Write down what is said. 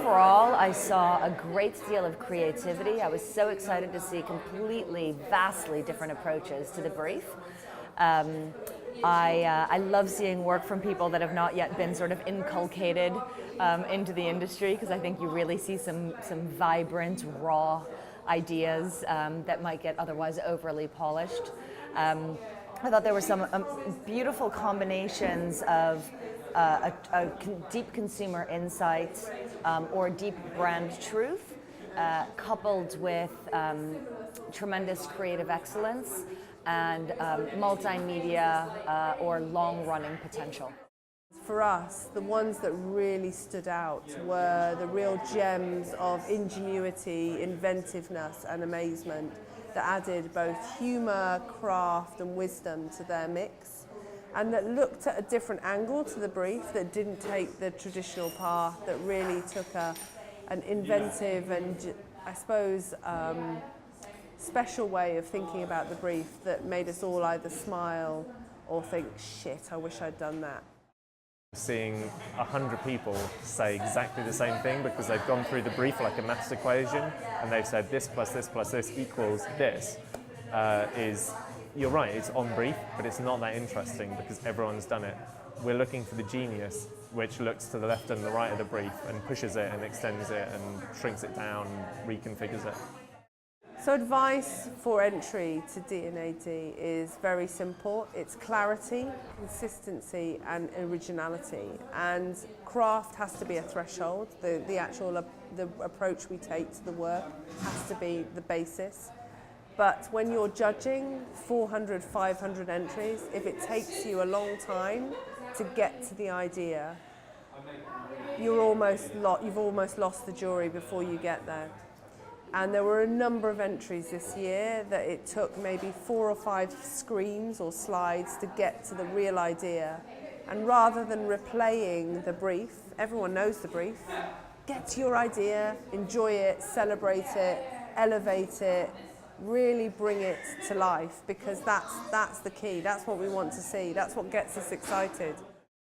overall, I saw a great deal of creativity. I was so excited to see completely, vastly different approaches to the brief. I love seeing work from people that have not yet been sort of inculcated into the industry, because I think you really see some vibrant, raw ideas that might get otherwise overly polished. I thought there were some beautiful combinations of deep consumer insight or deep brand truth, coupled with tremendous creative excellence and multimedia or long-running potential. For us, the ones that really stood out were the real gems of ingenuity, inventiveness and amazement that added both humour, craft and wisdom to their mix, and that looked at a different angle to the brief, that didn't take the traditional path, that really took an inventive and, I suppose, special way of thinking about the brief that made us all either smile or think, shit, I wish I'd done that. Seeing 100 people say exactly the same thing because they've gone through the brief like a maths equation and they've said this plus this plus this equals this you're right, it's on brief, but it's not that interesting because everyone's done it. We're looking for the genius which looks to the left and the right of the brief and pushes it and extends it and shrinks it down, reconfigures it. So advice for entry to D&AD is very simple. It's clarity, consistency and originality. And craft has to be a threshold. The approach we take to the work has to be the basis. But when you're judging 400, 500 entries, if it takes you a long time to get to the idea, you've almost lost the jury before you get there. And there were a number of entries this year that it took maybe 4 or 5 screens or slides to get to the real idea. And rather than replaying the brief, everyone knows the brief, get to your idea, enjoy it, celebrate it, elevate it, really bring it to life, because that's the key. That's what we want to see. That's what gets us excited.